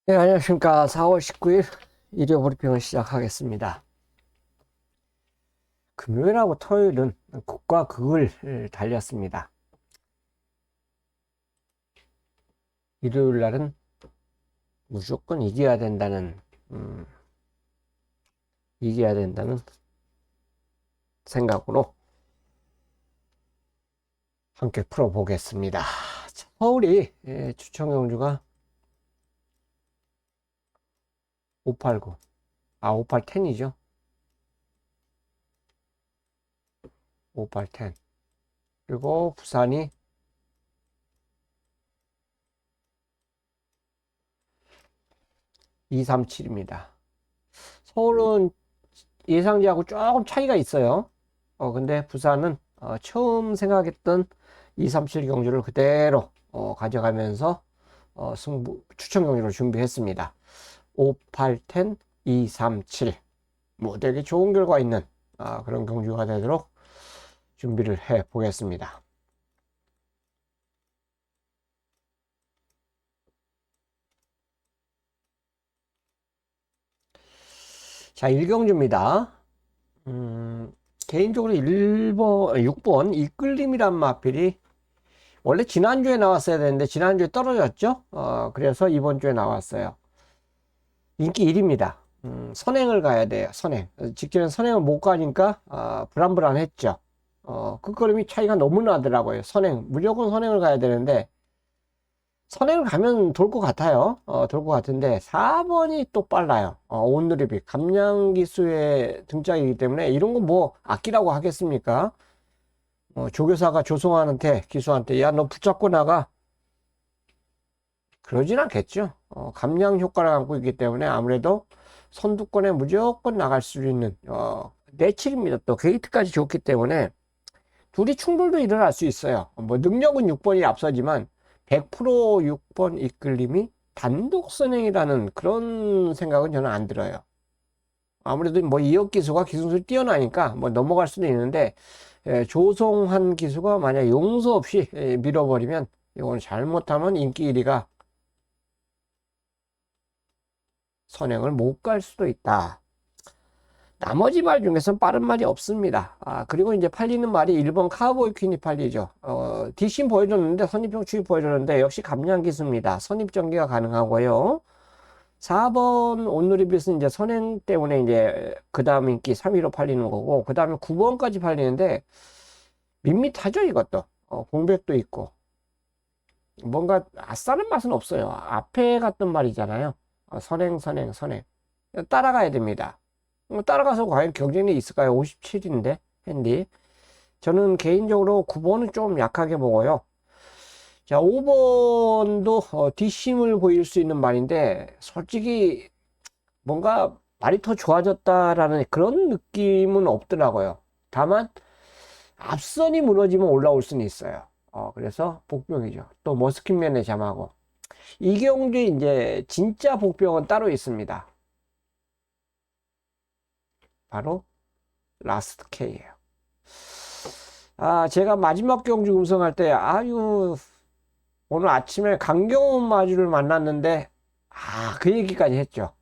네, 안녕하십니까. 4월 19일 일요 브리핑을 시작하겠습니다. 금요일하고 토요일은 극과 극을 달렸습니다. 일요일 날은 무조건 음, 이겨야 된다는 생각으로 함께 풀어보겠습니다. 서울이 추천 경주가 589, 581이죠. 581. 그리고 부산이 237입니다. 서울은 예상지하고 조금 차이가 있어요. 근데 부산은 처음 생각했던 237 경주를 그대로 가져가면서 추천 경주를 준비했습니다. 5, 8, 10, 2, 3, 7. 뭐 되게 좋은 결과 있는 그런 경주가 되도록 준비를 해 보겠습니다. 자, 1경주입니다. 개인적으로 6번 이끌림이란 마필이 원래 지난주에 나왔어야 되는데 지난주에 떨어졌죠. 그래서 이번 주에 나왔어요. 인기 1위입니다. 선행을 가야 돼요. 선행. 직전에 선행을 못 가니까 불안불안했죠. 그 걸음이 차이가 너무 나더라고요. 선행. 무조건 선행을 가야 되는데 선행을 가면 돌 것 같아요. 돌 것 같은데 4번이 또 빨라요. 온누리비 감량기수의 등짝이기 때문에 이런 거 뭐 아끼라고 하겠습니까? 조교사가 조성환한테 기수한테 야 너 붙잡고 나가 그러진 않겠죠. 감량 효과를 갖고 있기 때문에 아무래도 선두권에 무조건 나갈 수 있는 내칠입니다. 또 게이트까지 좋기 때문에 둘이 충돌도 일어날 수 있어요. 뭐 능력은 6번이 앞서지만 100% 6번 이끌림이 단독 선행이라는 그런 생각은 저는 안 들어요. 아무래도 뭐 이역 기수가 기술이 뛰어나니까 뭐 넘어갈 수도 있는데 조성한 기수가 만약 용서 없이 밀어버리면 이건 잘못하면 인기 1위가 선행을 못 갈 수도 있다. 나머지 말 중에서는 빠른 말이 없습니다. 그리고 이제 팔리는 말이 1번 카우보이 퀸이 팔리죠. 뒷심 보여줬는데, 선입정축이 보여줬는데, 역시 감량 기수입니다. 선입전개가 가능하고요. 4번 온누리빛은 이제 선행 때문에 이제 그 다음 인기 3위로 팔리는 거고, 그 다음에 9번까지 팔리는데, 밋밋하죠, 이것도. 공백도 있고. 뭔가 아싸는 맛은 없어요. 앞에 갔던 말이잖아요. 선행, 선행, 선행. 따라가야 됩니다. 따라가서 과연 경쟁력이 있을까요? 57인데, 핸디. 저는 개인적으로 9번은 좀 약하게 보고요. 자, 5번도 뒷심을 보일 수 있는 말인데, 솔직히 뭔가 말이 더 좋아졌다라는 그런 느낌은 없더라고요. 다만, 앞선이 무너지면 올라올 수는 있어요. 그래서 복병이죠. 또 머스킨맨의 잠하고. 이 경우에 이제 진짜 복병은 따로 있습니다. 바로 라스트 K예요. 제가 마지막 경주 음성할 때, 오늘 아침에 강경훈 마주를 만났는데, 그 얘기까지 했죠.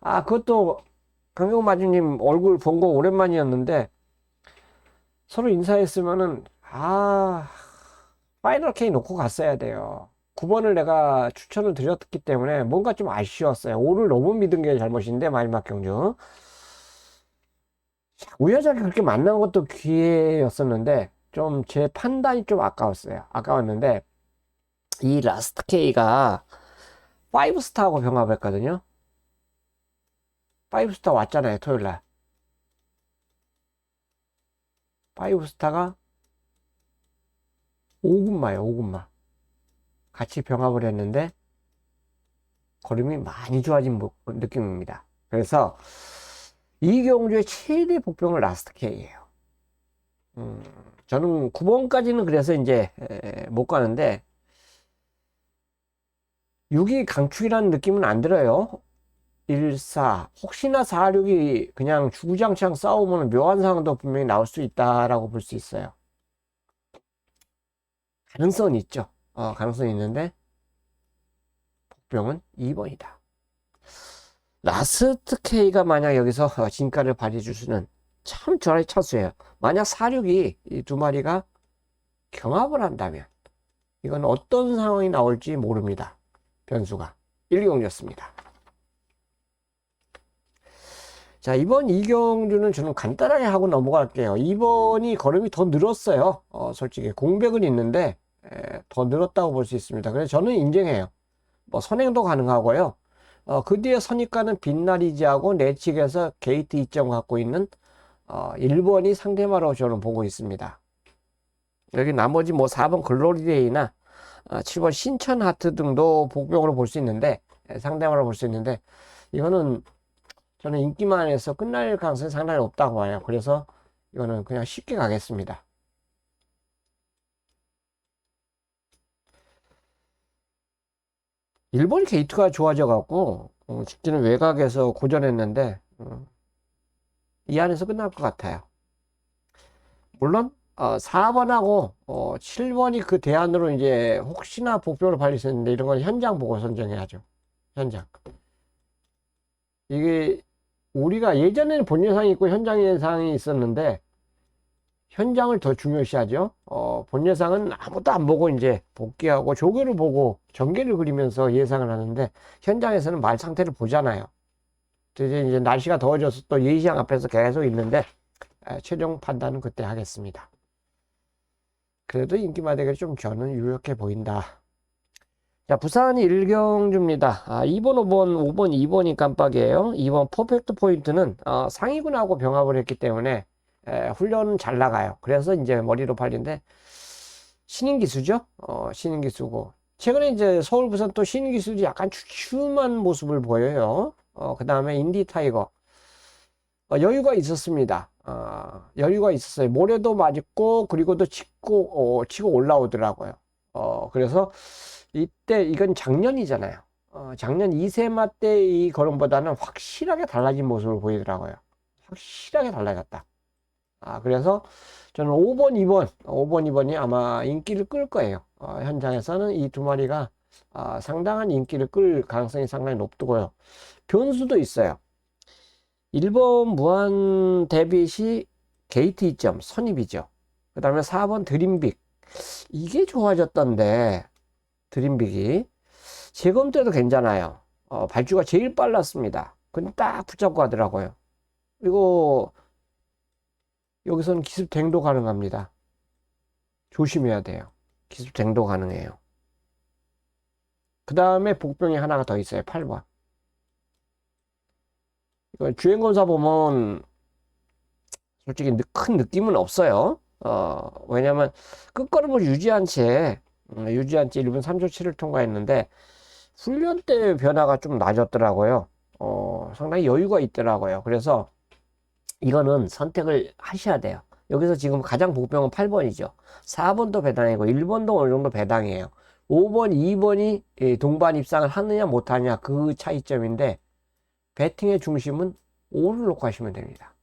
그것도 강경훈 마주님 얼굴 본 거 오랜만이었는데, 서로 인사했으면은, 파이널 K 놓고 갔어야 돼요. 9번을 내가 추천을 드렸기 때문에 뭔가 좀 아쉬웠어요. 5를 너무 믿은 게 잘못인데, 마지막 경주. 우여곡절이 그렇게 만난 것도 기회였었는데, 좀 제 판단이 좀 아까웠어요. 아까웠는데, 이 라스트 K가 5스타하고 병합했거든요. 5스타 왔잖아요, 토요일 날. 5스타가 5군마예요, 5군마. 같이 병합을 했는데, 걸음이 많이 좋아진 느낌입니다. 그래서, 이 경주의 최대 복병은 라스트 K예요. 저는 9번까지는 그래서 이제 못 가는데, 6이 강축이라는 느낌은 안 들어요. 1, 4. 혹시나 4, 6이 그냥 주구장창 싸우면 묘한 상황도 분명히 나올 수 있다라고 볼 수 있어요. 가능성은 있죠. 가능성이 있는데, 복병은 2번이다. 라스트 K가 만약 여기서 진가를 발휘해 줄 수는 참 저의 찬스예요. 만약 4,6이 이 두 마리가 경합을 한다면 이건 어떤 상황이 나올지 모릅니다. 변수가 1경주였습니다. 자, 이번 이경주는 저는 간단하게 하고 넘어갈게요. 2번이 걸음이 더 늘었어요. 솔직히 공백은 있는데 더 늘었다고 볼 수 있습니다. 그래서 저는 인정해요. 뭐 선행도 가능하고요. 그 뒤에 선입가는 빛나리지하고 내측에서 게이트 이점을 갖고 있는 1번이 상대마로 저는 보고 있습니다. 여기 나머지 뭐 4번 글로리데이나 7번 신천하트 등도 복병으로 볼 수 있는데 상대마로 볼 수 있는데 이거는 저는 인기만 해서 끝날 가능성이 상당히 없다고 봐요. 그래서 이거는 그냥 쉽게 가겠습니다. 일본 게이트가 좋아져 갖고 직진은 외곽에서 고전했는데 이 안에서 끝날 것 같아요. 물론 4번하고 7번이 그 대안으로 이제 혹시나 복병으로 발릴 수 있는데 이런 건 현장 보고 선정해야죠. 현장. 이게 우리가 예전에는 본 예상이 있고 현장 예상이 있었는데 현장을 더 중요시하죠. 본 예상은 아무것도 안 보고 이제 복귀하고 조교를 보고 전개를 그리면서 예상을 하는데 현장에서는 말 상태를 보잖아요. 이제 날씨가 더워져서 또 예시장 앞에서 계속 있는데 최종 판단은 그때 하겠습니다. 그래도 인기마 대결이 좀 저는 유력해 보인다. 자, 부산 1경주입니다. 2번, 5번, 5번, 2번이 깜빡이에요. 2번 퍼펙트 포인트는 상위군하고 병합을 했기 때문에 훈련은 잘 나가요. 그래서 이제 머리로 팔린데 신인기수죠. 신인기수고 최근에 이제 서울 부산 또 신인기수도 약간 주춤한 모습을 보여요. 그 다음에 인디타이거 여유가 있었습니다. 여유가 있었어요. 모래도 맞고 그리고 또 치고 올라오더라고요. 그래서 이때 이건 작년이잖아요. 작년 2세마 때 이 걸음보다는 확실하게 달라진 모습을 보이더라고요. 확실하게 달라졌다. 그래서 저는 5번, 2번이 아마 인기를 끌 거예요. 현장에서는 이 두 마리가 상당한 인기를 끌 가능성이 상당히 높고요. 변수도 있어요. 1번 무한 데빗이 게이트 이점 선입이죠. 그 다음에 4번 드림빅 이게 좋아졌던데 드림빅이 재검 때도 괜찮아요. 발주가 제일 빨랐습니다. 근데 딱 붙잡고 가더라고요. 그리고 여기서는 기습 댕도 가능합니다. 조심해야 돼요. 기습 댕도 가능해요. 그 다음에 복병이 하나가 더 있어요. 8번. 이거 주행검사 보면 솔직히 큰 느낌은 없어요. 왜냐면 끝걸음을 유지한 채 1분 3초 7을 통과했는데 훈련 때 변화가 좀 낮았더라고요. 상당히 여유가 있더라고요. 그래서 이거는 선택을 하셔야 돼요. 여기서 지금 가장 복병은 8번이죠. 4번도 배당이고 1번도 어느 정도 배당이에요. 5번, 2번이 동반 입상을 하느냐 못하느냐 그 차이점인데 배팅의 중심은 5를 놓고 하시면 됩니다.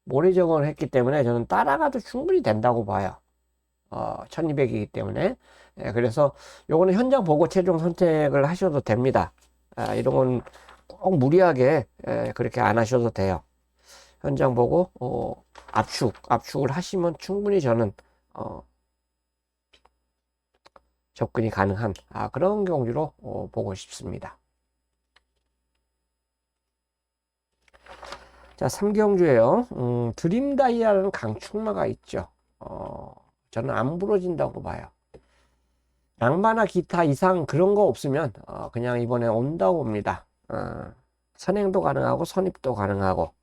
모래 적응을 했기 때문에 저는 따라가도 충분히 된다고 봐요. 1200이기 때문에. 그래서 요거는 현장 보고 최종 선택을 하셔도 됩니다. 이런 건 꼭 무리하게 그렇게 안 하셔도 돼요. 현장 보고 압축을 하시면 충분히 저는 접근이 가능한 그런 경주로 보고 싶습니다. 자, 3경주에요. 드림 다이아라는 강축마가 있죠. 저는 안 부러진다고 봐요. 낭마나 기타 이상 그런 거 없으면 그냥 이번에 온다고 봅니다. 선행도 가능하고 선입도 가능하고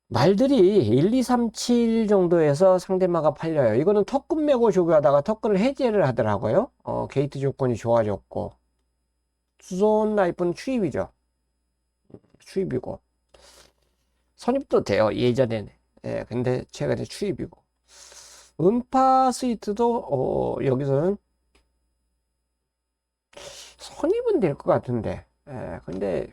말들이 1, 2, 3, 7 정도에서 상대마가 팔려요. 이거는 턱근 메고 조교하다가 턱근을 해제를 하더라고요. 게이트 조건이 좋아졌고 수손 라이프는 추입이죠. 추입이고 선입도 돼요. 예전에는. 근데 최근에 추입이고 음파 스위트도 여기서는 선입은 될 것 같은데 근데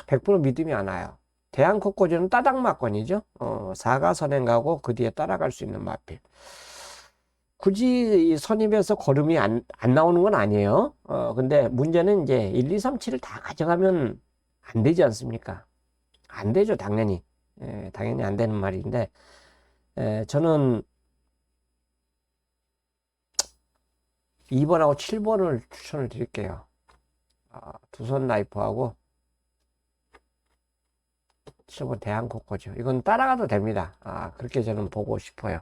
100% 믿음이 안 와요. 대한코코즈는 따닥마건이죠. 4가 선행 가고 그 뒤에 따라갈 수 있는 마필. 굳이 이 선입에서 걸음이 안 나오는 건 아니에요. 근데 문제는 이제 1, 2, 3, 7을 다 가져가면 안 되지 않습니까? 안 되죠, 당연히. 당연히 안 되는 말인데, 저는 2번하고 7번을 추천을 드릴게요. 두선 라이프하고 7번 대한코코죠. 이건 따라가도 됩니다. 그렇게 저는 보고 싶어요.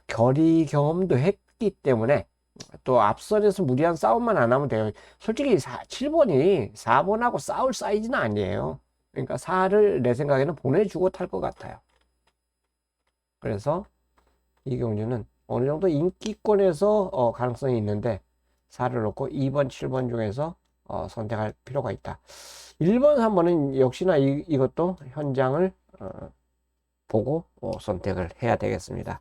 결의 경험도 했기 때문에 또 앞선에서 무리한 싸움만 안 하면 돼요. 솔직히 7번이 4번하고 싸울 사이즈는 아니에요. 그러니까 4를 내 생각에는 보내주고 탈 것 같아요. 그래서 이 경주는 어느 정도 인기권에서 가능성이 있는데 4를 놓고 2번, 7번 중에서 선택할 필요가 있다. 1번, 3번은 역시나 이것도 현장을 보고 선택을 해야 되겠습니다.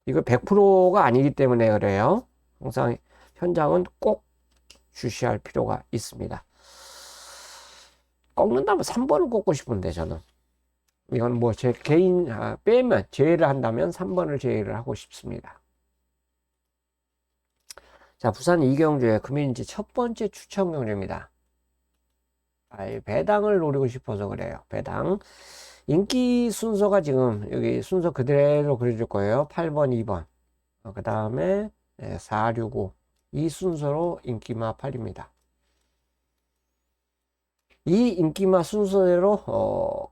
이거 100%가 아니기 때문에 그래요. 항상 현장은 꼭 주시할 필요가 있습니다. 꺾는다면 3번을 꺾고 싶은데 저는 이건 뭐 제 개인 빼면 제외를 한다면 3번을 제외를 하고 싶습니다. 자, 부산 이경주의 금일인지 첫 번째 추천 경주입니다. 배당을 노리고 싶어서 그래요. 배당 인기 순서가 지금 여기 순서 그대로 그려줄 거예요. 8번, 2번 그 다음에 4, 6, 5 이 순서로 인기마 팔립니다. 이 인기마 순서대로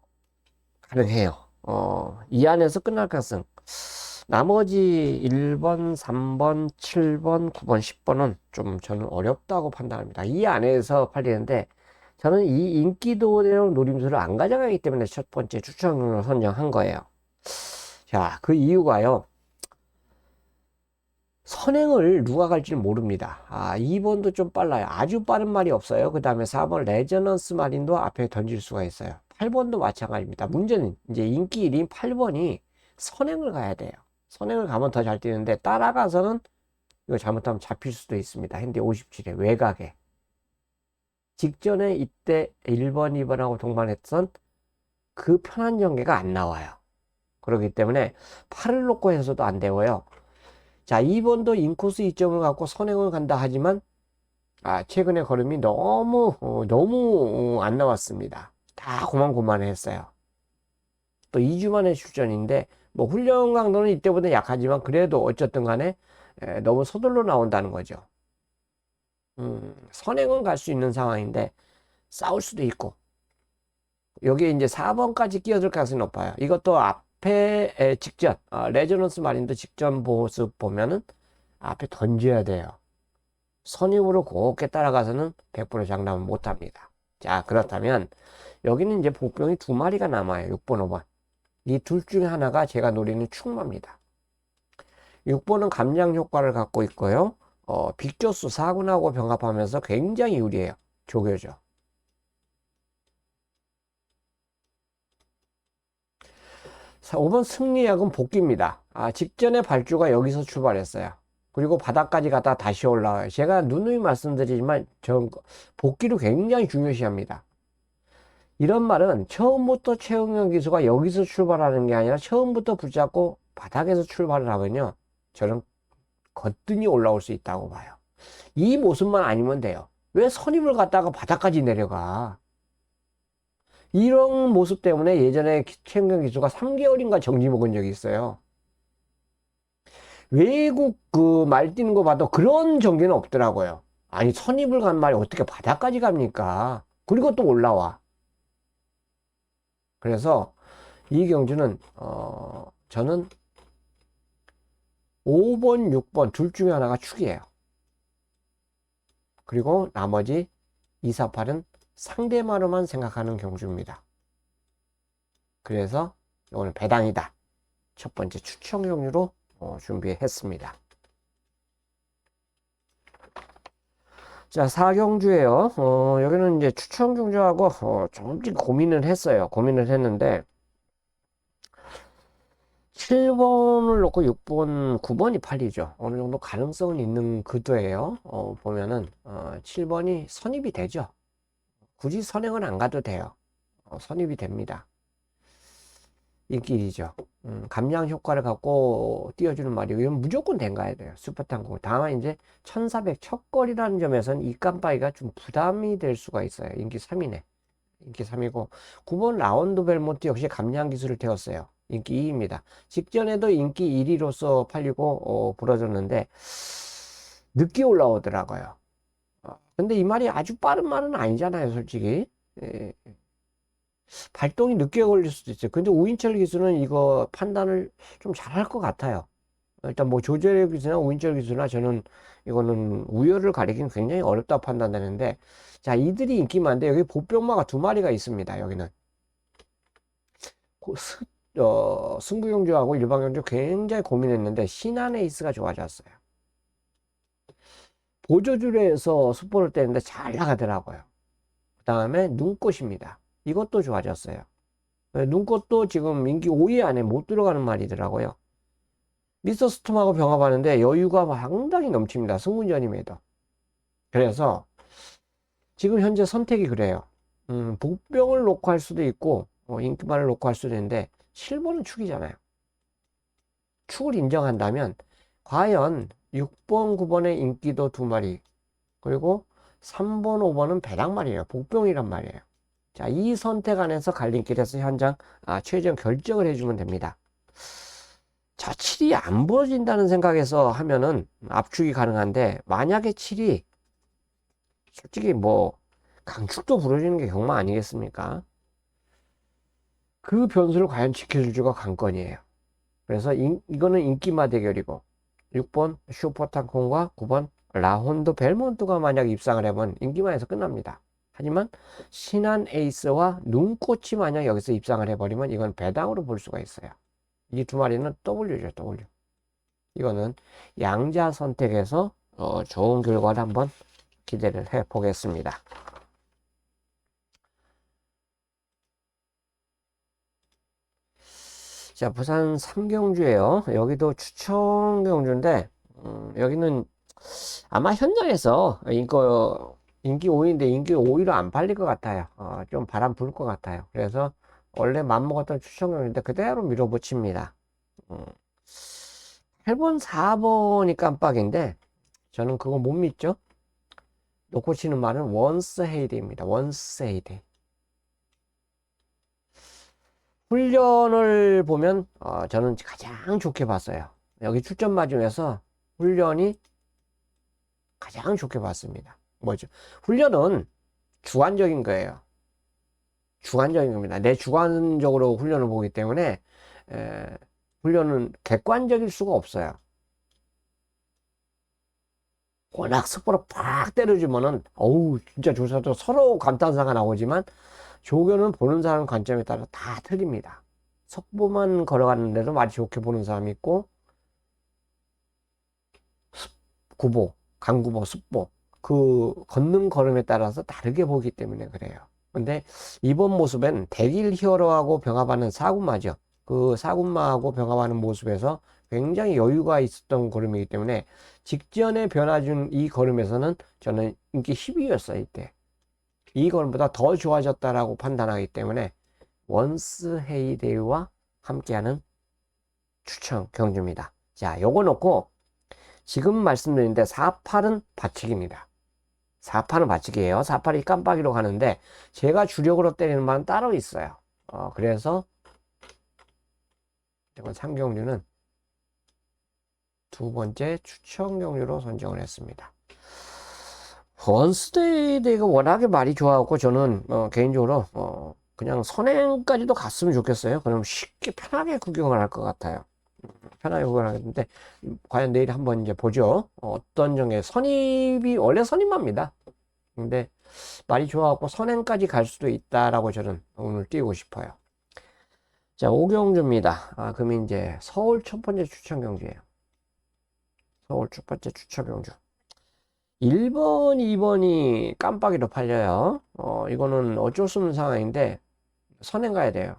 가능해요. 이 안에서 끝날 가능성. 나머지 1번, 3번, 7번, 9번, 10번은 좀 저는 어렵다고 판단합니다. 이 안에서 팔리는데 저는 이 인기도대로 노림수를 안 가져가기 때문에 첫 번째 추천으로 선정한 거예요. 자, 그 이유가요. 선행을 누가 갈지 모릅니다. 2번도 좀 빨라요. 아주 빠른 말이 없어요. 그 다음에 4번 레저넌스 마린도 앞에 던질 수가 있어요. 8번도 마찬가지입니다. 문제는 이제 인기 1인 8번이 선행을 가야 돼요. 선행을 가면 더 잘 뛰는데 따라가서는 이거 잘못하면 잡힐 수도 있습니다. 핸디 57에 외곽에. 직전에 이때 1번, 2번하고 동반했던 그 편한 전개가 안 나와요. 그렇기 때문에 8을 놓고 해서도 안 되고요. 자, 2번도 인코스 2점을 갖고 선행을 간다 하지만 최근에 걸음이 너무 안 나왔습니다. 다 고만고만했어요. 또 2주 만에 출전인데 뭐 훈련 강도는 이때보다 약하지만 그래도 어쨌든 간에 너무 서둘러 나온다는 거죠. 선행은 갈 수 있는 상황인데 싸울 수도 있고 여기에 이제 4번까지 끼어들 가능성이 높아요. 이것도 앞에 직전 레저넌스 마린도 직전 모습 보면은 앞에 던져야 돼요. 선임으로 곱게 따라가서는 100% 장담은 못합니다. 자, 그렇다면 여기는 이제 복병이 2마리가 남아요. 6번, 5번. 이 둘 중에 하나가 제가 노리는 충마입니다. 6번은 감량 효과를 갖고 있고요. 빅조수 4군하고 병합하면서 굉장히 유리해요. 조교죠. 5번 승리약은 복귀입니다. 직전에 발주가 여기서 출발했어요. 그리고 바닥까지 갔다 다시 올라와요. 제가 누누이 말씀드리지만 복귀를 굉장히 중요시합니다. 이런 말은 처음부터 최응현 기수가 여기서 출발하는 게 아니라 처음부터 붙잡고 바닥에서 출발을 하면요. 저는 거뜬히 올라올 수 있다고 봐요. 이 모습만 아니면 돼요. 왜 선임을 갖다가 바닥까지 내려가? 이런 모습 때문에 예전에 최은경 기수가 3개월인가 정지 먹은 적이 있어요. 외국 그 말 뛰는 거 봐도 그런 전개는 없더라고요. 아니 선입을 간 말이 어떻게 바닥까지 갑니까? 그리고 또 올라와. 그래서 이 경주는 저는 5번, 6번 둘 중에 하나가 축이에요. 그리고 나머지 2, 4, 8은 상대마로만 생각하는 경주입니다. 그래서 오늘 배당이다. 첫 번째 추천 경주로 준비했습니다. 자, 4경주예요. 여기는 이제 추천 경주하고 좀 고민을 했어요. 고민을 했는데 7번을 놓고 6번, 9번이 팔리죠. 어느 정도 가능성은 있는 구도예요. 보면은 7번이 선입이 되죠. 굳이 선행은 안 가도 돼요. 선입이 됩니다. 인기 1위죠. 감량 효과를 갖고 띄워주는 말이고, 이건 무조건 된 가야 돼요. 슈퍼탐구. 다만 이제 1400 첫걸이라는 점에서는 이 깜빡이가 좀 부담이 될 수가 있어요. 인기 3위네. 인기 3위고, 9번 라운드 벨몬트 역시 감량 기술을 태웠어요. 인기 2위입니다. 직전에도 인기 1위로서 팔리고 부러졌는데 늦게 올라오더라고요. 근데 이 말이 아주 빠른 말은 아니잖아요, 솔직히. 예. 발동이 늦게 걸릴 수도 있어요. 근데 우인철 기술은 이거 판단을 좀 잘할 것 같아요. 일단 뭐 조재력 기술이나 우인철 기술이나 저는 이거는 우열을 가리기는 굉장히 어렵다 판단되는데, 자, 이들이 인기 많은데 여기 보병마가 두 마리가 있습니다. 여기는 승부경주하고 일반경주 굉장히 고민했는데 신한 에이스가 좋아졌어요. 보조줄에서 숯볼을 떼는데 잘 나가더라고요. 그 다음에 눈꽃입니다. 이것도 좋아졌어요. 눈꽃도 지금 인기 5위 안에 못 들어가는 말이더라고요. 미스터 스톰하고 병합하는데 여유가 상당히 넘칩니다. 승문전임에도. 그래서 지금 현재 선택이 그래요. 복병을 놓고 할 수도 있고 인기만을 놓고 할 수도 있는데 7번은 축이잖아요. 축을 인정한다면 과연 6번, 9번의 인기도 두 마리, 그리고 3번, 5번은 배당 말이에요. 복병이란 말이에요. 자, 이 선택 안에서 갈림길에서 현장 최종 결정을 해주면 됩니다. 자, 7이 안 부러진다는 생각에서 하면은 압축이 가능한데, 만약에 7이 솔직히 뭐 강축도 부러지는 게 경마 아니겠습니까? 그 변수를 과연 지켜줄지가 관건이에요. 그래서 이거는 인기마 대결이고, 6번 슈퍼탕콩과 9번 라혼도 벨몬트가 만약 입상을 해보면 인기마에서 끝납니다. 하지만 신한 에이스와 눈꽃이 만약 여기서 입상을 해버리면 이건 배당으로 볼 수가 있어요. 이 두 마리는 W죠, W. 이거는 양자 선택에서 좋은 결과를 한번 기대를 해 보겠습니다. 자, 부산 3경주예요. 여기도 추천 경주인데 여기는 아마 현장에서 인기 5위인데 인기 5위로 안 팔릴 것 같아요. 좀 바람 불 것 같아요. 그래서 원래 맘먹었던 추천 경주인데 그대로 밀어붙입니다. 8번, 4번이 깜빡인데 저는 그거 못 믿죠. 놓고 치는 말은 원스 헤이드입니다. 원스 헤이드. 훈련을 보면 저는 가장 좋게 봤어요. 여기 출전마 중에서 훈련이 가장 좋게 봤습니다. 뭐죠? 훈련은 주관적인 거예요. 주관적인 겁니다. 내 주관적으로 훈련을 보기 때문에 훈련은 객관적일 수가 없어요. 워낙 속보로 팍 때려주면은 어우 진짜 조사도 서로 감탄사가 나오지만 조교는 보는 사람 관점에 따라 다 틀립니다. 속보만 걸어가는데도 말이 좋게 보는 사람이 있고 구보, 강구보, 습보 그 걷는 걸음에 따라서 다르게 보기 때문에 그래요. 근데 이번 모습엔 대길 히어로하고 병합하는 사군마죠. 그 사군마하고 병합하는 모습에서 굉장히 여유가 있었던 걸음이기 때문에 직전에 변화준 이 걸음에서는 저는 인기 10위였어요. 이때 이 걸음보다 더 좋아졌다라고 판단하기 때문에 원스 헤이데이와 함께하는 추천 경주입니다. 자, 요거 놓고 지금 말씀드린데 4팔은 받치기입니다. 4팔은 받치기예요. 4팔이 깜빡이로 가는데 제가 주력으로 때리는 말은 따로 있어요. 그래서 이번 3경주는 두 번째 추천 경주로 선정을 했습니다. 원스데이가 워낙에 말이 좋아갖고 저는 개인적으로 그냥 선행까지도 갔으면 좋겠어요. 그럼 쉽게 편하게 구경을 할 것 같아요. 편하게 구경을 하겠는데 과연 내일 한번 이제 보죠. 어떤 정의 선입이 원래 선입합니다. 근데 말이 좋아갖고 선행까지 갈 수도 있다라고 저는 오늘 띄우고 싶어요. 자, 5경주입니다. 그럼 이제 서울 첫 번째 추천 경주예요. 서울 첫 번째 추천 경주. 1번, 2번이 깜빡이로 팔려요. 이거는 어쩔 수 없는 상황인데 선행 가야 돼요.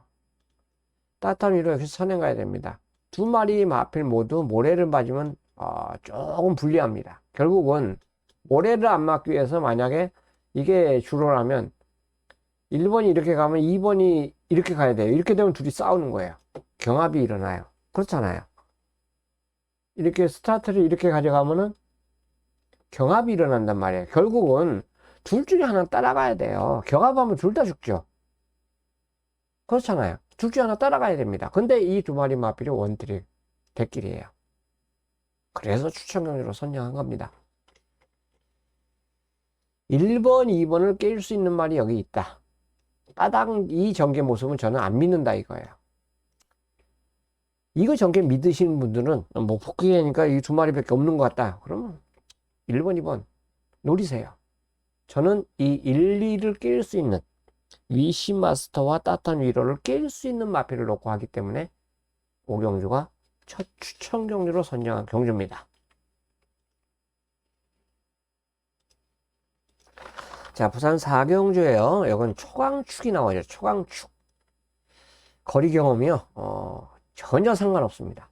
따뜻한 위로 역시 선행 가야 됩니다. 두 마리 마필 모두 모래를 맞으면 조금 불리합니다. 결국은 모래를 안 맞기 위해서 만약에 이게 주로라면 1번이 이렇게 가면 2번이 이렇게 가야 돼요. 이렇게 되면 둘이 싸우는 거예요. 경합이 일어나요. 그렇잖아요. 이렇게 스타트를 이렇게 가져가면은 경합이 일어난단 말이에요. 결국은 둘 중에 하나 따라가야 돼요. 경합하면 둘 다 죽죠. 그렇잖아요. 둘 중에 하나 따라가야 됩니다. 근데 이 두 마리 마필이 원딜이 대끼리예요. 그래서 추천 경주로 선정한 겁니다. 1번, 2번을 깰 수 있는 말이 여기 있다. 따당 이 전개 모습은 저는 안 믿는다 이거예요. 이거 전개 믿으시는 분들은 뭐 복귀하니까 이 두 마리밖에 없는 것 같다. 그러면 1번, 2번 노리세요. 저는 이 1, 2를 깰 수 있는 위시 마스터와 따뜻한 위로를 깰 수 있는 마필을 놓고 하기 때문에 오경주가 첫 추천 경주로 선정한 경주입니다. 자, 부산 4경주예요. 이건 초강축이 나와요. 초강축. 거리 경험이요. 전혀 상관없습니다.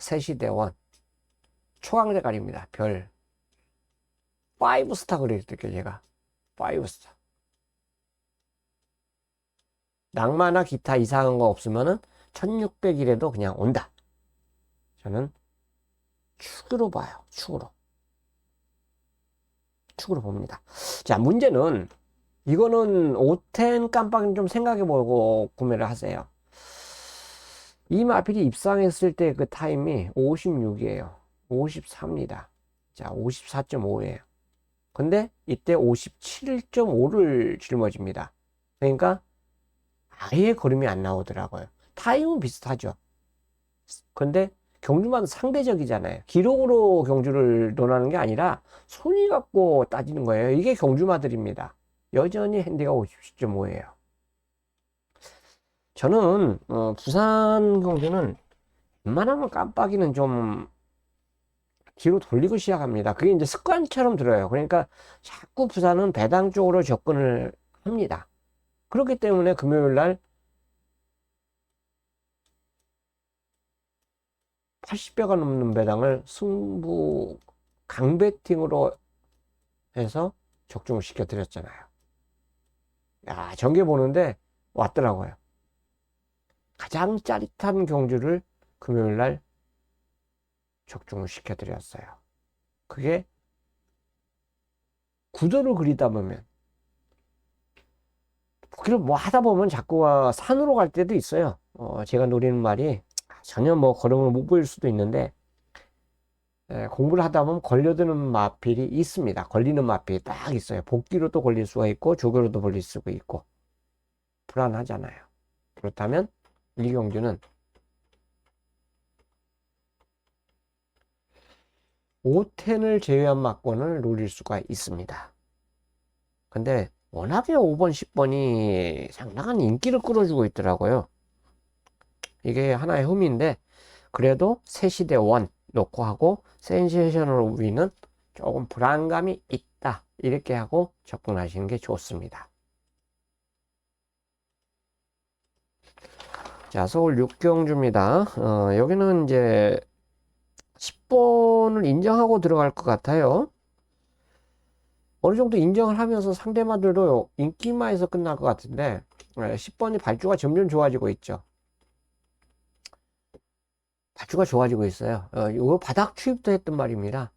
세시대원 초강대가리입니다. 별 5스타 그릴게요. 제가 5스타. 낭마나 기타 이상한 거 없으면은 1600일에도 그냥 온다. 저는 축으로 봐요. 축으로 봅니다. 자, 문제는 이거는 5텐 깜빡이 좀 생각해보고 구매를 하세요. 이 마필이 입상했을 때 그 타임이 56이에요. 54입니다. 자, 54.5예요. 근데 이때 57.5를 짊어집니다. 그러니까 아예 걸음이 안 나오더라고요. 타임은 비슷하죠. 근데 경주만 상대적이잖아요. 기록으로 경주를 논하는 게 아니라 손이 갖고 따지는 거예요. 이게 경주마들입니다. 여전히 핸디가 57.5예요. 저는 부산 경주는 웬만하면 깜빡이는 좀 뒤로 돌리고 시작합니다. 그게 이제 습관처럼 들어요. 그러니까 자꾸 부산은 배당 쪽으로 접근을 합니다. 그렇기 때문에 금요일 날 80배가 넘는 배당을 승부 강배팅으로 해서 적중을 시켜 드렸잖아요. 야, 전개 보는데 왔더라고요. 가장 짜릿한 경주를 금요일 날 적중을 시켜 드렸어요. 그게 구도를 그리다 보면 복귀를 뭐 하다 보면 자꾸 산으로 갈 때도 있어요. 제가 노리는 말이 전혀 뭐 걸음을 못 보일 수도 있는데 공부를 하다 보면 걸려드는 마필이 있습니다. 걸리는 마필이 딱 있어요. 복귀로도 걸릴 수가 있고 조교로도 걸릴 수가 있고 불안하잖아요. 그렇다면 이 경주는 5텐을 제외한 막권을 노릴 수가 있습니다. 근데 워낙에 5번, 10번이 상당한 인기를 끌어주고 있더라고요. 이게 하나의 흠인데 그래도 세시대 원 놓고 하고 센세이셔널 위는 조금 불안감이 있다 이렇게 하고 접근하시는 게 좋습니다. 자, 서울 6경주입니다. 여기는 이제 10번을 인정하고 들어갈 것 같아요. 어느 정도 인정을 하면서 상대마들도 인기마에서 끝날 것 같은데 10번이 발주가 점점 좋아지고 있죠. 발주가 좋아지고 있어요. 이거 바닥 추입도 했던 말입니다.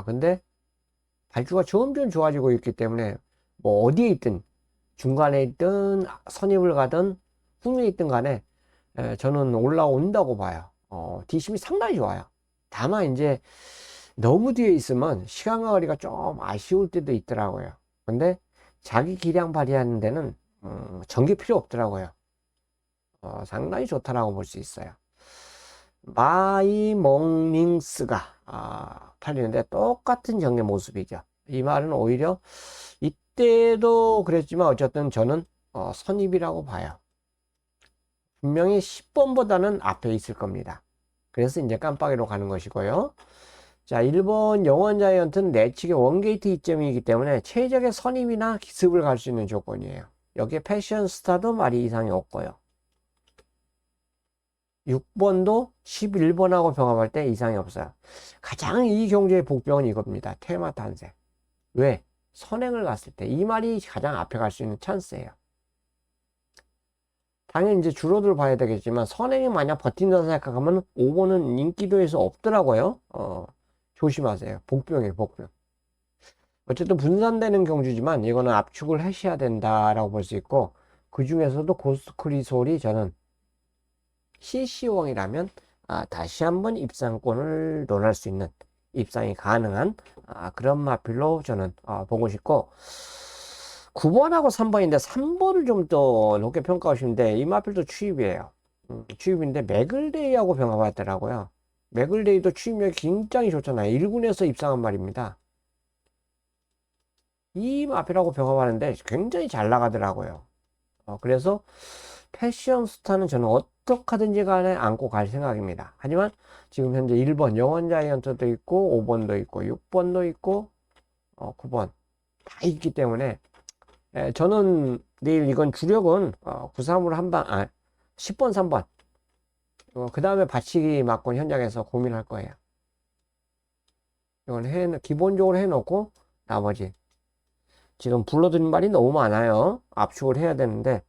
근데 발주가 점점 좋아지고 있기 때문에 뭐 어디에 있든 중간에 있든 선입을 가든 후미에 있든 간에 저는 올라온다고 봐요. 뒷심이 상당히 좋아요. 다만 이제 너무 뒤에 있으면 시간과 거리가 좀 아쉬울 때도 있더라고요. 근데 자기 기량 발휘하는 데는 전개 필요 없더라고요. 상당히 좋다라고 볼 수 있어요. 마이몽링스가 팔리는데 똑같은 전개 모습이죠. 이 말은 오히려 이때도 그랬지만 어쨌든 저는 선입이라고 봐요. 분명히 10번보다는 앞에 있을 겁니다. 그래서 이제 깜빡이로 가는 것이고요. 자, 1번 영원 자이언트는 내측의 원게이트 이점이기 때문에 최적의 선입이나 기습을 갈 수 있는 조건이에요. 여기에 패션 스타도 말이 이상이 없고요. 6번도 11번하고 병합할 때 이상이 없어요. 가장 이 경주의 복병은 이겁니다. 테마 탄생. 왜? 선행을 갔을 때 이 말이 가장 앞에 갈 수 있는 찬스예요. 당연히 이제 줄어들 봐야 되겠지만 선행이 만약 버틴다고 생각하면 5번은 인기도에서 없더라고요. 조심하세요. 복병이에요, 복병. 어쨌든 분산되는 경주지만 이거는 압축을 하셔야 된다라고 볼 수 있고, 그 중에서도 고스크리솔이 저는 CC용이라면 다시 한번 입상권을 논할 수 있는, 입상이 가능한 그런 마필로 저는 보고 싶고, 9번하고 3번인데 3번을 좀 더 높게 평가하시는데 이 마필도 추입이에요. 추입인데 맥을데이하고 병합하더라고요. 맥을데이도 추입력이 굉장히 좋잖아요. 1군에서 입상한 말입니다. 이 마필하고 병합하는데 굉장히 잘 나가더라고요. 그래서 패션 스타는 저는 어떻게 하든지 간에 안고 갈 생각입니다. 하지만 지금 현재 1번 영원 자이언트도 있고 5번도 있고 6번도 있고 9번 다 있기 때문에 저는 내일 이건 주력은 93으로 한방 10번 3번 그 다음에 받치기 맞고 현장에서 고민할 거예요. 이건 기본적으로 해놓고 나머지 지금 불러드린 말이 너무 많아요. 압축을 해야 되는데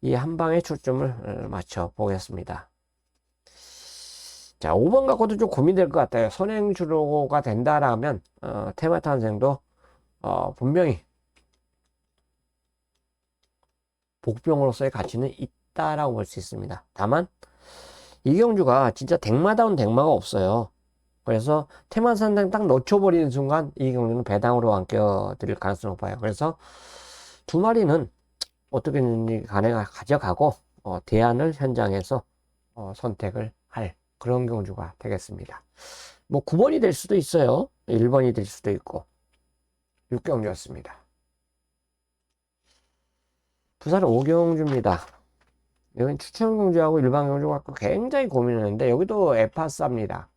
이 한 방에 초점을 맞춰 보겠습니다. 자, 5번 갖고도 좀 고민될 것 같아요. 선행주로가 된다라면 테마탄생도 분명히 복병으로서의 가치는 있다라고 볼 수 있습니다. 다만 이 경주가 진짜 덱마다운 덱마가 없어요. 그래서 테마탄생 딱 놓쳐버리는 순간 이 경주는 배당으로 안겨드릴 가능성이 높아요. 그래서 두 마리는 어떻게든지 간에 가져가고 대안을 현장에서 선택을 할 그런 경주가 되겠습니다. 뭐 9번이 될 수도 있어요. 1번이 될 수도 있고 6경주였습니다. 부산은 5경주입니다. 여긴 추천 경주하고 일반 경주 갖고 굉장히 고민했는데 여기도 에파스입니다.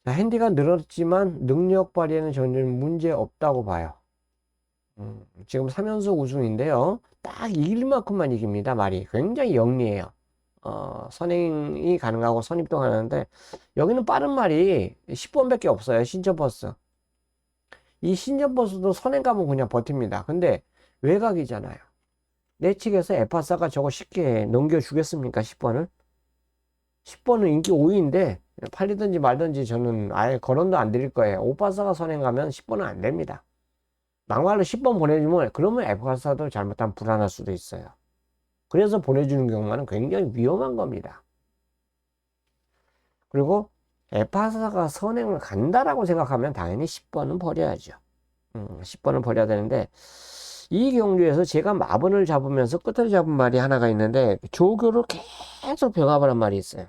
핸디가 늘었지만 능력 발휘에는 전혀 문제 없다고 봐요. 지금 3연속 우승인데요. 딱 이길 만큼만 이깁니다. 말이 굉장히 영리해요. 선행이 가능하고 선입도 가능한데 여기는 빠른 말이 10번밖에 없어요. 신전버스. 이 신전버스도 선행 가면 그냥 버팁니다. 근데 외곽이잖아요. 내 측에서 에파사가 저거 쉽게 넘겨주겠습니까? 10번을? 10번은 인기 5위인데 팔리든지 말든지 저는 아예 거론도 안 드릴 거예요. 오파사가 선행 가면 10번은 안 됩니다. 막말로 10번 보내주면 그러면 에파사도 잘못하면 불안할 수도 있어요. 그래서 보내주는 경우는 굉장히 위험한 겁니다. 그리고 에파사가 선행을 간다라고 생각하면 당연히 10번은 버려야죠. 10번은 버려야 되는데 이 경주에서 제가 마분을 잡으면서 끝을 잡은 말이 하나가 있는데 조교를 계속 병합을 한 말이 있어요.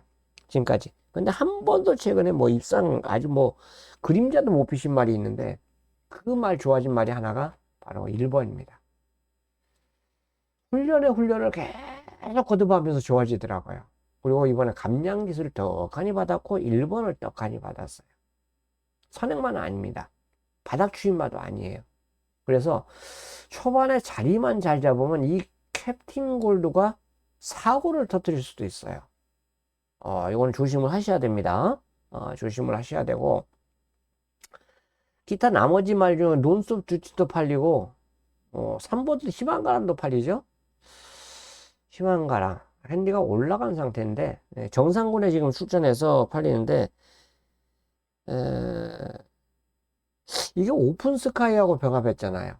지금까지. 근데 한 번도 최근에 뭐 입상 아주 뭐 그림자도 못 피신 말이 있는데 그 말 좋아진 말이 하나가 바로 1번입니다. 훈련을 계속 거듭하면서 좋아지더라고요. 그리고 이번에 감량 기술을 떡하니 받았고 1번을 떡하니 받았어요. 선행만 아닙니다. 바닥 추임마도 아니에요. 그래서 초반에 자리만 잘 잡으면 이 캡틴 골드가 사고를 터뜨릴 수도 있어요. 이건 조심을 하셔야 됩니다. 조심을 하셔야 되고 기타 나머지 말 중에 논스톱 듀티도 팔리고 3번도 희망가람도 팔리죠. 희망가람 핸디가 올라간 상태인데 정상군에 지금 출전해서 팔리는데 이게 오픈 스카이하고 병합했잖아요.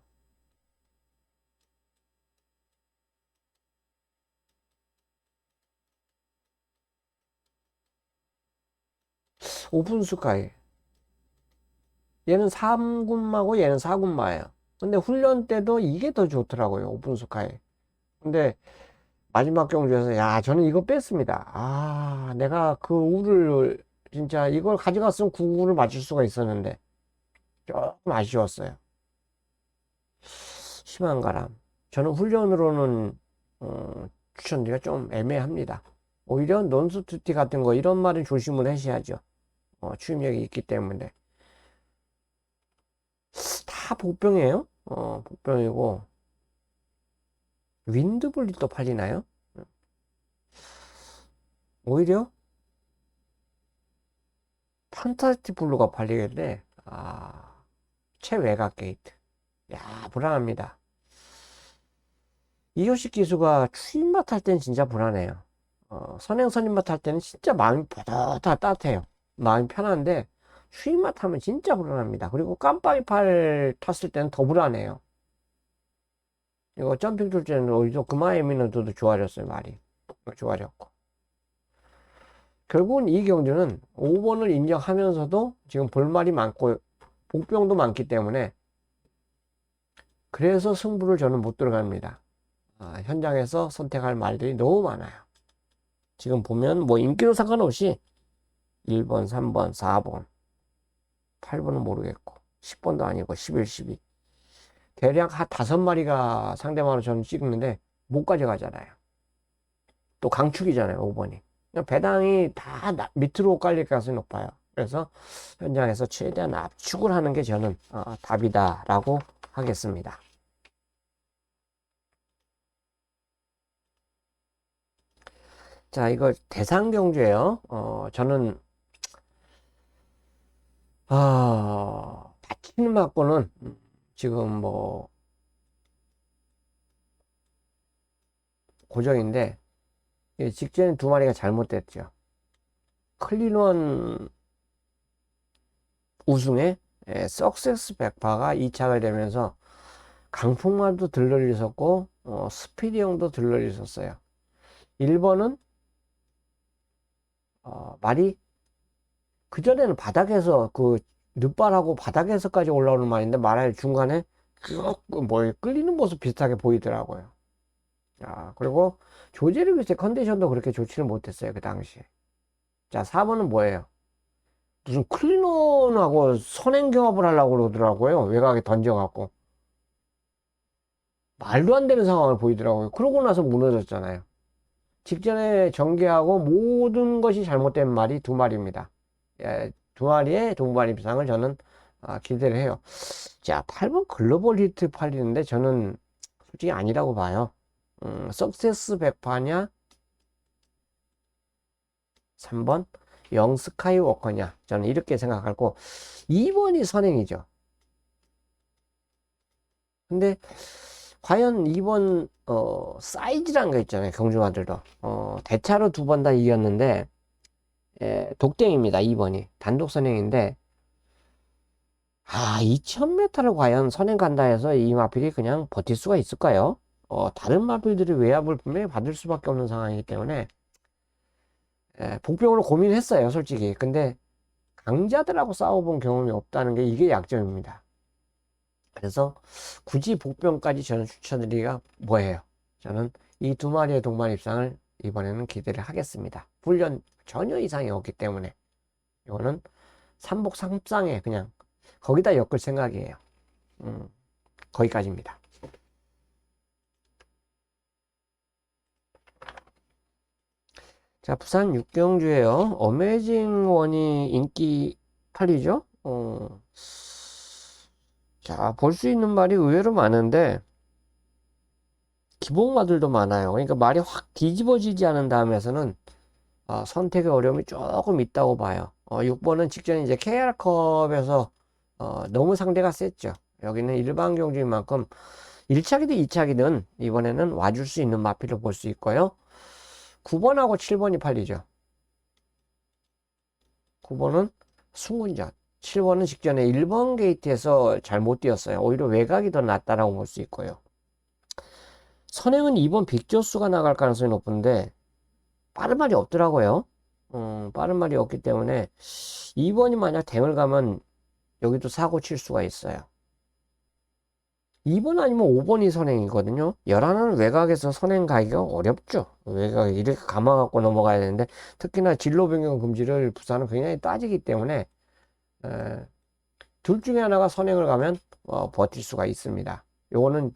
오픈 스카이 얘는 3군마고 얘는 4군마예요. 근데 훈련 때도 이게 더 좋더라고요. 오픈 스카이. 근데 마지막 경주에서 야 저는 이거 뺐습니다. 내가 그 우를 진짜 이걸 가져갔으면 9구를 맞출 수가 있었는데 조금 아쉬웠어요. 희망가람 저는 훈련으로는 추천드리기가 좀 애매합니다. 오히려 논스투티 같은 거 이런 말은 조심을 하셔야죠. 추임력이 있기 때문에 다 복병이에요. 복병이고 윈드블리 또 팔리나요? 오히려 판타스틱 블루가 팔리겠네. 최외곽 게이트. 야, 불안합니다. 이효식 기수가 추임맛 할 때는 진짜 불안해요. 선행 선임맛 할 때는 진짜 마음이 뿌듯하 따뜻해요. 마음이 편한데 추임맛 하면 진짜 불안합니다. 그리고 깜빡이 팔 탔을 때는 더 불안해요. 이거 점핑 줄 때는 오히려 그마에미너도 좋아졌어요. 말이 좋아졌고, 결국은 이 경주는 5번을 인정하면서도 지금 볼말이 많고 복병도 많기 때문에 그래서 승부를 저는 못 들어갑니다. 현장에서 선택할 말들이 너무 많아요. 지금 보면 뭐 인기도 상관없이 1번, 3번, 4번, 8번은 모르겠고 10번도 아니고 11, 12 대략 한 5마리가 상대방으로 저는 찍는데 못 가져가잖아요. 또 강축이잖아요, 5번이. 배당이 다 밑으로 깔릴 가능성이 높아요. 그래서 현장에서 최대한 압축을 하는 게 저는 답이다라고 하겠습니다. 자, 이거 대상경주예요. 저는 다치는 맞고는 지금 뭐 고정인데 직전에 2마리가 잘못됐죠. 클린원 우승에 석세스 백파가 2착을 되면서 강풍만도 들러리셨고 스피디 형도 들러리셨어요. 1번은 말이 그전에는 바닥에서 늦발하고 바닥에서까지 올라오는 말인데 말할 중간에 뭐 끌리는 모습 비슷하게 보이더라고요. 그리고 조제르비스의 컨디션도 그렇게 좋지는 못했어요, 그 당시에. 자, 4번은 뭐예요? 무슨 클리논하고 선행 경합을 하려고 그러더라고요. 외곽에 던져갖고. 말도 안 되는 상황을 보이더라고요. 그러고 나서 무너졌잖아요. 직전에 전개하고 모든 것이 잘못된 말이 2마리입니다. 2마리의 동반 입상을 저는 기대를 해요. 자, 8번 글로벌 히트 팔리는데 저는 솔직히 아니라고 봐요. 석세스 백파냐 3번 영 스카이워커냐, 저는 이렇게 생각하고 2번이 선행이죠. 근데 과연 2번 사이즈란 거 있잖아요. 경주마들도 대차로 2번 다 이겼는데 독땡입니다. 2번이 단독 선행인데 2000m를 과연 선행 간다 해서 이 마필이 그냥 버틸 수가 있을까요? 다른 마필들이 외압을 분명히 받을 수밖에 없는 상황이기 때문에 복병으로 고민했어요, 솔직히. 근데 강자들하고 싸워본 경험이 없다는 게 이게 약점입니다. 그래서 굳이 복병까지 저는 추천드리기가 뭐예요? 저는 이 2마리의 동반 입상을 이번에는 기대를 하겠습니다. 훈련 전혀 이상이 없기 때문에 이거는 삼복 삼상에 그냥 거기다 엮을 생각이에요. 거기까지입니다. 자, 부산 육경주에요. 어메이징 원이 인기 팔리죠? 자, 볼 수 있는 말이 의외로 많은데 기복마들도 많아요. 그러니까 말이 확 뒤집어지지 않은 다음에서는 선택의 어려움이 조금 있다고 봐요. 6번은 직전에 이제 KR컵에서 너무 상대가 셌죠. 여기는 일반 경주인 만큼 1차기든 2차기든 이번에는 와줄 수 있는 마필로 볼 수 있고요. 9번하고 7번이 팔리죠. 9번은 승군전, 7번은 직전에 1번 게이트에서 잘못 뛰었어요. 오히려 외곽이 더 낫다라고 볼 수 있고요. 선행은 2번 빅조수가 나갈 가능성이 높은데 빠른 말이 없더라고요. 빠른 말이 없기 때문에 2번이 만약 댕을 가면 여기도 사고 칠 수가 있어요. 2번 아니면 5번이 선행이거든요. 11은 외곽에서 선행 가기가 어렵죠. 외곽에 이렇게 감아갖고 넘어가야 되는데 특히나 진로 변경 금지를 부산은 굉장히 따지기 때문에 둘 중에 하나가 선행을 가면 버틸 수가 있습니다. 요거는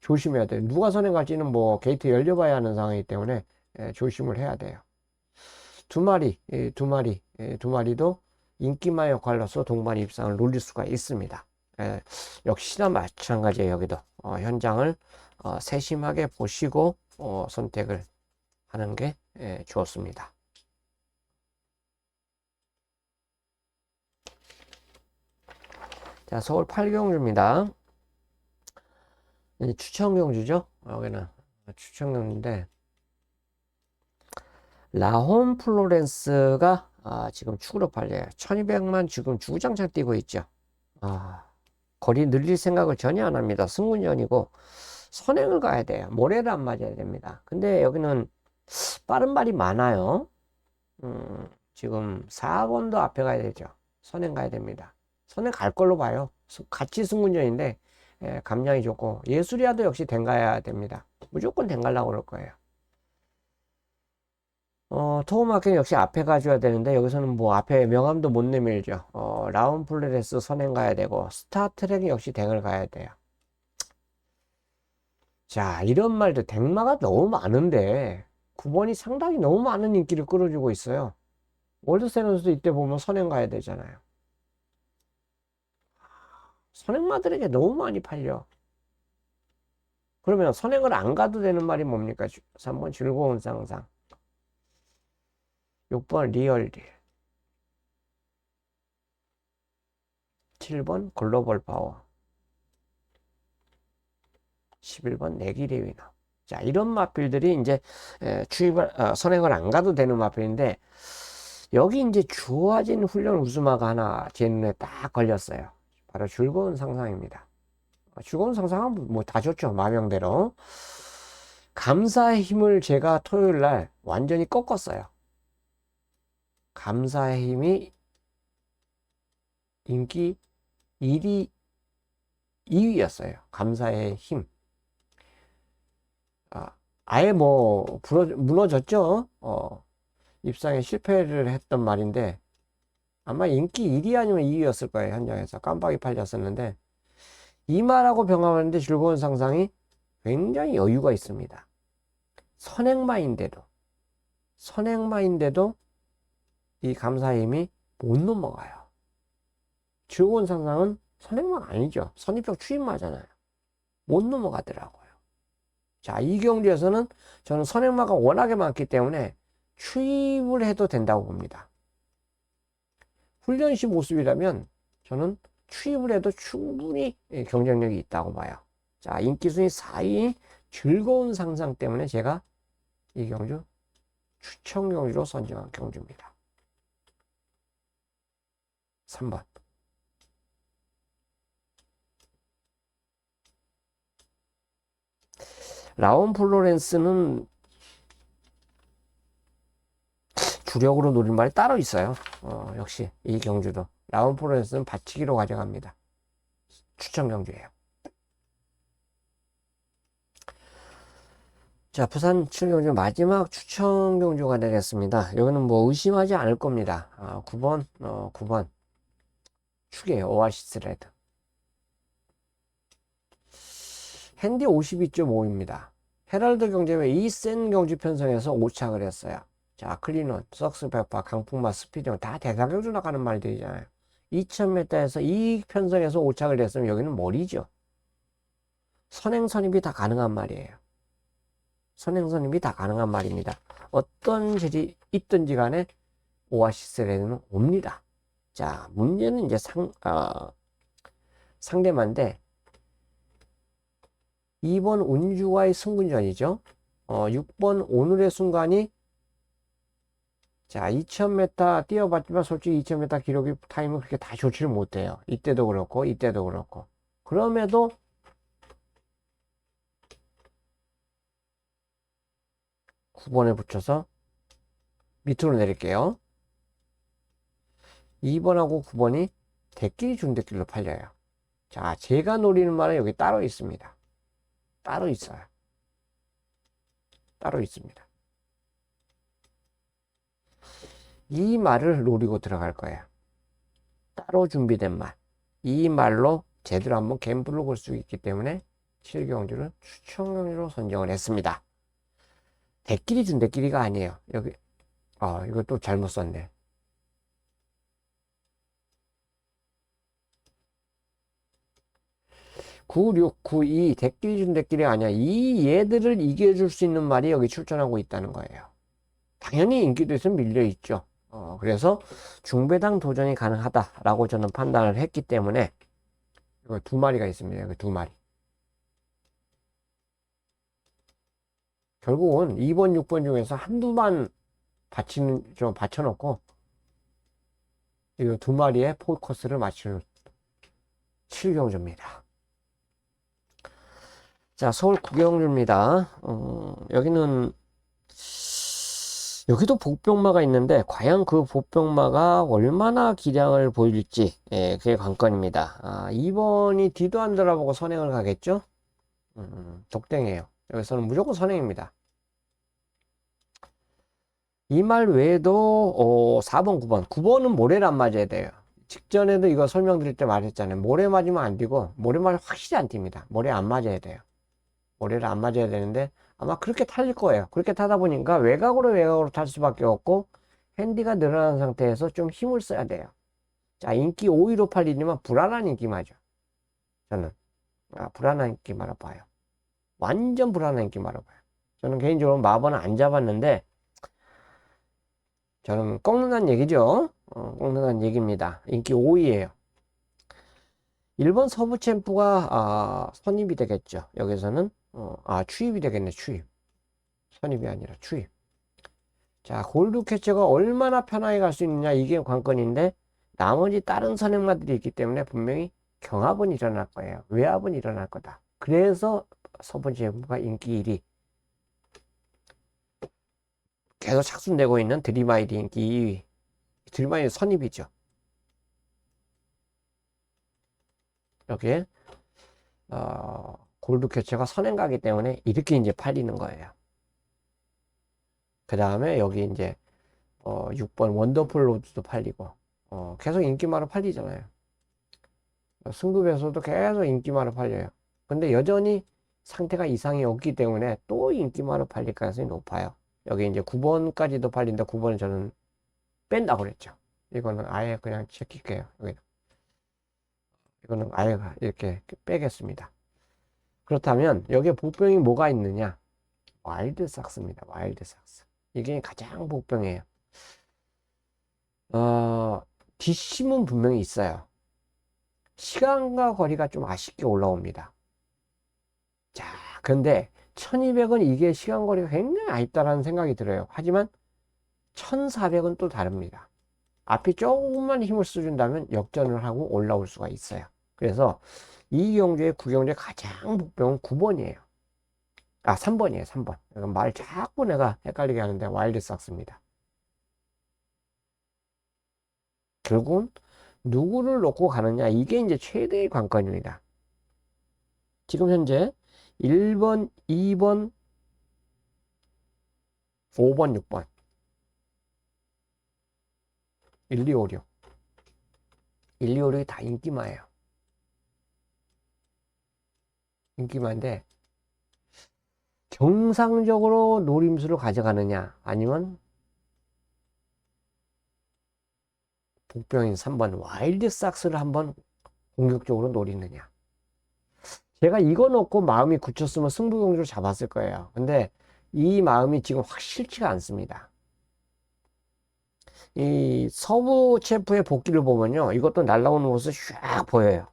조심해야 돼요. 누가 선행 갈지는 뭐 게이트 열려봐야 하는 상황이기 때문에 조심을 해야 돼요. 2마리, 2마리, 2마리도 인기마 역할로서 동반 입상을 노릴 수가 있습니다. 역시나 마찬가지예요. 여기도 현장을 세심하게 보시고 선택을 하는 게 좋습니다. 자, 서울 8경주입니다. 추천 경주죠. 여기는 추천했는데 라홈 플로렌스가 지금 축으로 팔려요. 1200만 지금 주구장창 뛰고 있죠. 거리 늘릴 생각을 전혀 안 합니다. 승군전이고 선행을 가야 돼요. 모래를 안 맞아야 됩니다. 근데 여기는 빠른 말이 많아요. 지금 4번도 앞에 가야 되죠. 선행 가야 됩니다. 선행 갈 걸로 봐요. 같이 승군전인데 감량이 좋고 예술이야도 역시 댕가야 됩니다. 무조건 댕가려고 그럴 거예요. 토우마켓 역시 앞에 가줘야 되는데 여기서는 뭐 앞에 명함도 못 내밀죠. 라운플레레스 선행 가야 되고 스타트랙 역시 댕을 가야 돼요. 자, 이런 말도 댕마가 너무 많은데 9번이 상당히 너무 많은 인기를 끌어주고 있어요. 월드세련스도 이때 보면 선행 가야 되잖아요. 선행마들에게 너무 많이 팔려. 그러면 선행을 안 가도 되는 말이 뭡니까? 3번 즐거운 상상, 6번 리얼딜, 7번 글로벌 파워, 11번 내기리 위너. 자, 이런 마필들이 이제 선행을 안 가도 되는 마필인데 여기 이제 주어진 훈련 우수마가 하나 제 눈에 딱 걸렸어요. 바로 즐거운 상상입니다. 즐거운 상상은 뭐 다 좋죠. 마명대로. 감사의 힘을 제가 토요일 날 완전히 꺾었어요. 감사의 힘이 인기 1위, 2위였어요. 감사의 힘. 아예 뭐 무너졌죠. 입상에 실패를 했던 말인데 아마 인기 1위 아니면 2위였을 거예요. 현장에서 깜빡이 팔렸었는데 이 말하고 병합하는데 즐거운 상상이 굉장히 여유가 있습니다. 선행마인데도 이 감사의 힘이 못 넘어가요. 즐거운 상상은 선행마가 아니죠. 선입적 추임마잖아요. 못 넘어가더라고요. 자, 이 경주에서는 저는 선행마가 워낙에 많기 때문에 추임을 해도 된다고 봅니다. 훈련시 모습이라면 저는 추임을 해도 충분히 경쟁력이 있다고 봐요. 자, 인기순위 4위 즐거운 상상 때문에 제가 이 경주 추천 경주로 선정한 경주입니다. 3번. 라온 플로렌스는 주력으로 노릴 말이 따로 있어요. 역시 이 경주도 라온 플로렌스는 받치기로 가져갑니다. 추천 경주예요. 자, 부산 7경주 마지막 추천 경주가 되겠습니다. 여기는 뭐 의심하지 않을 겁니다. 9번 축이에요. 오아시스 레드. 핸디 52.5입니다. 헤럴드 경제회 이 센 경주 편성에서 오착을 했어요. 자, 클리논, 석스페파, 강풍마, 스피드 다 대상경주 나가는 말들이잖아요. 2000m에서 이 편성에서 오착을 했으면 여기는 머리죠. 선행선입이 다 가능한 말이에요. 선행선입이 다 가능한 말입니다. 어떤 질이 있든지 간에 오아시스 레드는 옵니다. 자, 문제는 이제 상대만데 2번 운주와의 승군전이죠. 6번 오늘의 순간이 자 2000m 뛰어봤지만 솔직히 2000m 기록이 타임은 그렇게 다 좋지를 못해요. 이때도 그렇고 이때도 그렇고 그럼에도 9번에 붙여서 밑으로 내릴게요. 2번하고 9번이 대끼리 중대끼리로 팔려요. 자, 제가 노리는 말은 여기 따로 있습니다. 따로 있어요. 따로 있습니다. 이 말을 노리고 들어갈 거예요. 따로 준비된 말. 이 말로 제대로 한번 갬블로 걸 수 있기 때문에 7경주를 추천 경주로 선정을 했습니다. 대끼리 중대끼리가 아니에요. 여기 이거 또 잘못 썼네. 9, 6, 9, 2 대끼리 중대끼리 아니야. 이 얘들을 이겨줄 수 있는 말이 여기 출전하고 있다는 거예요. 당연히 인기도 있으면 밀려있죠. 그래서 중배당 도전이 가능하다라고 저는 판단을 했기 때문에 이거 두 마리가 있습니다. 여기 두 마리. 결국은 2번, 6번 중에서 한두만 좀 받쳐놓고 이 두 마리의 포커스를 맞추는 7경주입니다. 자, 서울 9경주입니다. 여기도 복병마가 있는데 과연 그 복병마가 얼마나 기량을 보일지, 예, 그게 관건입니다. 2번이 뒤도 안 돌아보고 선행을 가겠죠? 독땡이에요. 여기서는 무조건 선행입니다. 이 말 외에도 4번, 9번. 9번은 모래를 안 맞아야 돼요. 직전에도 이거 설명드릴 때 말했잖아요. 모래 맞으면 안 뛰고 모래 맞으면 확실히 안 뜁니다. 모래 안 맞아야 돼요. 모래를 안 맞아야 되는데 아마 그렇게 탈릴 거예요. 그렇게 타다 보니까 외곽으로 탈 수밖에 없고 핸디가 늘어난 상태에서 좀 힘을 써야 돼요. 자, 인기 5위로 팔리지만 불안한 인기마죠. 저는 불안한 인기마로 봐요. 완전 불안한 인기마로 봐요. 저는 개인적으로 마번은 안 잡았는데 저는 꺾는다는 얘기죠. 꺾는다는 얘기입니다. 인기 5위예요. 1번 서부 챔프가 선입이 되겠죠. 여기서는 추입이 되겠네. 추입. 선입이 아니라 추입. 자, 골드 캐쳐가 얼마나 편하게 갈 수 있느냐, 이게 관건인데 나머지 다른 선행마들이 있기 때문에 분명히 경합은 일어날 거예요. 외압은 일어날 거다. 그래서 서부 챔프가 인기 1위. 계속 착순되고 있는 드림아이디 인기 2위. 드림아이디 선입이죠. 여기에 골드 캐쳐가 선행가기 때문에 이렇게 이제 팔리는 거예요. 그 다음에 여기 이제 6번 원더풀 로드도 팔리고 계속 인기마로 팔리잖아요. 승급에서도 계속 인기마로 팔려요. 근데 여전히 상태가 이상이 없기 때문에 또 인기마로 팔릴 가능성이 높아요. 여기 이제 9번까지도 팔린다. 9번은 저는 뺀다고 그랬죠. 이거는 아예 그냥 제낄게요. 이거는 아예 이렇게 빼겠습니다. 그렇다면 여기에 복병이 뭐가 있느냐? 와일드삭스입니다. 와일드삭스. 이게 가장 복병이에요. 뒷심은 분명히 있어요. 시간과 거리가 좀 아쉽게 올라옵니다. 자, 근데 1200은 이게 시간 거리가 굉장히 아쉽다라는 생각이 들어요. 하지만 1400은 또 다릅니다. 앞이 조금만 힘을 써준다면 역전을 하고 올라올 수가 있어요. 그래서 이 경주의 9경주의 가장 복병은 9번이에요. 3번이에요. 3번. 말 자꾸 내가 헷갈리게 하는데 와일드삭스입니다. 결국은 누구를 놓고 가느냐, 이게 이제 최대의 관건입니다. 지금 현재 1번, 2번, 5번, 6번 1, 2, 5, 6 1, 2, 5, 6이 다 인기마예요. 인기마인데 정상적으로 노림수를 가져가느냐, 아니면 복병인 3번 와일드삭스를 한번 공격적으로 노리느냐. 제가 이거 놓고 마음이 굳혔으면 승부경주를 잡았을 거예요. 근데 이 마음이 지금 확실치가 않습니다. 이 서부 챔프의 복귀를 보면요, 이것도 날아오는 모습이 쫙 보여요.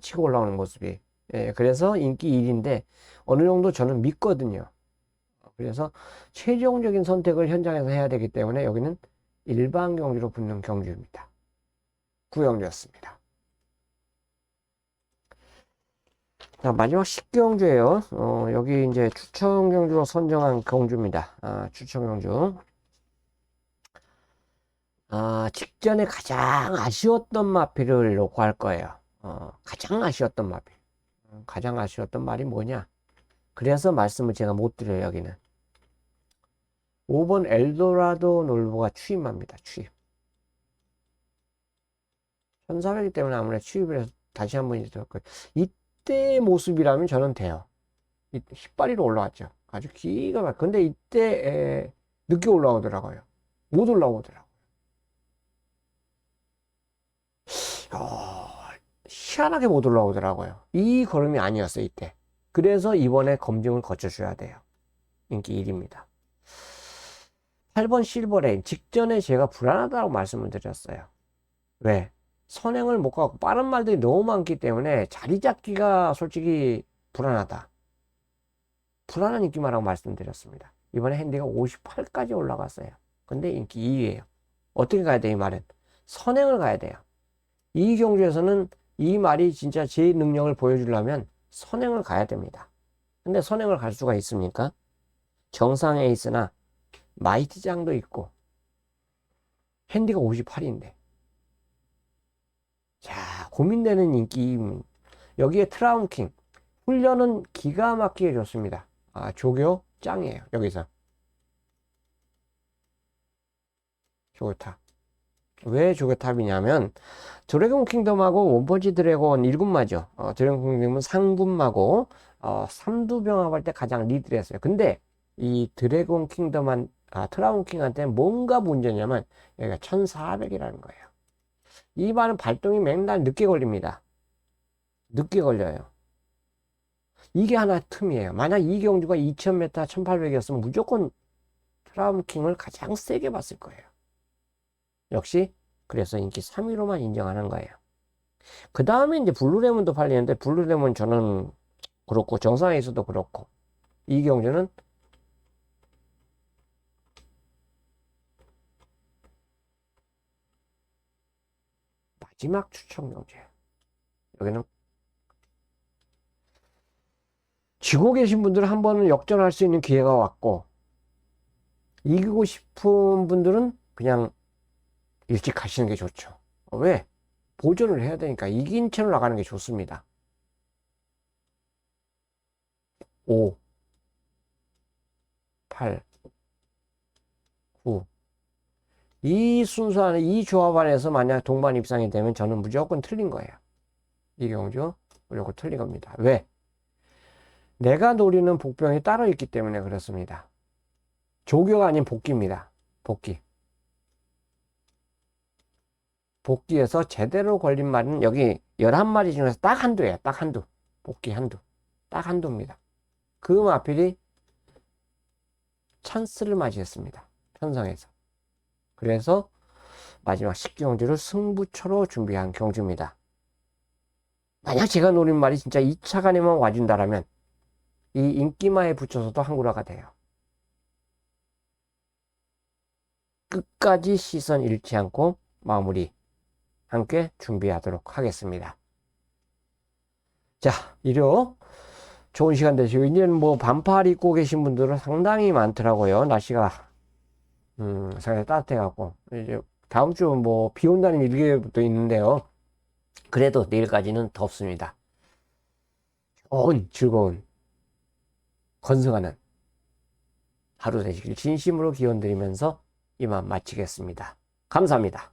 치고 올라오는 모습이. 예, 그래서 인기 1위인데 어느 정도 저는 믿거든요. 그래서 최종적인 선택을 현장에서 해야 되기 때문에 여기는 일반 경주로 붙는 경주입니다. 9경주였습니다. 자, 마지막 10경주예요. 여기 이제 추천 경주로 선정한 경주입니다. 추천 경주. 직전에 가장 아쉬웠던 마필을 놓고 할 거예요. 가장 아쉬웠던 마필. 가장 아쉬웠던 말이 뭐냐? 그래서 말씀을 제가 못 드려요, 여기는. 5번 엘도라도 놀보가 추임합니다. 추임. 1400이기 때문에 아무래도 추입을 해서 다시 한번 이제 들을 거예요. 이때의 모습이라면 저는 돼요. 이때 힙바리로 올라왔죠. 아주 기가 막. 근데 이때 늦게 올라오더라고요. 못 올라오더라고요. 희한하게 못 올라오더라고요. 이 걸음이 아니었어요, 이때. 그래서 이번에 검증을 거쳐줘야 돼요. 인기 1위입니다. 8번 실버레인. 직전에 제가 불안하다고 말씀을 드렸어요. 왜? 선행을 못 가고 빠른 말들이 너무 많기 때문에 자리 잡기가 솔직히 불안하다. 불안한 인기마라고 말씀드렸습니다. 이번에 핸디가 58까지 올라갔어요. 근데 인기 2위예요. 어떻게 가야 돼, 이 말은? 선행을 가야 돼요. 이 경주에서는 이 말이 진짜 제 능력을 보여주려면 선행을 가야 됩니다. 근데 선행을 갈 수가 있습니까? 정상 에이스나 마이티장도 있고 핸디가 58인데 자, 고민되는 인기. 여기에 트라움킹 훈련은 기가 막히게 좋습니다. 조교 짱이에요. 여기서 조교탑. 왜 조교탑이냐면 드래곤 킹덤하고 원펀치 드래곤 1군마죠. 드래곤 킹덤은 상군마고 3두 병합 할 때 가장 리드를 했어요. 근데 이 드래곤 킹덤한 트라운 킹한테는 뭔가 문제냐면 여기가 1400이라는 거예요. 이 말은 발동이 맨날 늦게 걸립니다. 늦게 걸려요. 이게 하나 틈이에요. 만약 이 경주가 2000m 1800이었으면 무조건 트라운 킹을 가장 세게 봤을 거예요. 역시 그래서 인기 3위로만 인정하는 거예요. 그 다음에 이제 블루레몬도 팔리는데 블루레몬 저는 그렇고 정상에서도 그렇고 이 경주는 마지막 추천 경주예요. 여기는 지고 계신 분들은 한 번은 역전할 수 있는 기회가 왔고 이기고 싶은 분들은 그냥 일찍 가시는 게 좋죠. 왜? 보존을 해야 되니까 이긴 채로 나가는 게 좋습니다. 5, 8, 9. 이 순서 안에, 이 조합 안에서 만약 동반 입상이 되면 저는 무조건 틀린 거예요. 이 경주 무조건 틀린 겁니다. 왜? 내가 노리는 복병이 따로 있기 때문에 그렇습니다. 조교가 아닌 복귀입니다. 복귀. 복귀에서 제대로 걸린 말은 여기 11마리 중에서 딱 한두예요. 딱 한두. 복귀 한두. 딱 한두입니다. 그 마필이 찬스를 맞이했습니다. 편성에서. 그래서 마지막 10경주를 승부처로 준비한 경주입니다. 만약 제가 노린 말이 진짜 2차간에만 와준다라면 이 인기마에 붙여서도 한구라가 돼요. 끝까지 시선 잃지 않고 마무리 함께 준비하도록 하겠습니다. 자, 일요 좋은 시간 되시고 이제는 뭐 반팔 입고 계신 분들은 상당히 많더라고요. 날씨가 상당히 따뜻해갖고 이제 다음 주 뭐 비 온다는 일기예보도 있는데요. 그래도 내일까지는 덥습니다. 좋은 즐거운 건승하는 하루 되시길 진심으로 기원드리면서 이만 마치겠습니다. 감사합니다.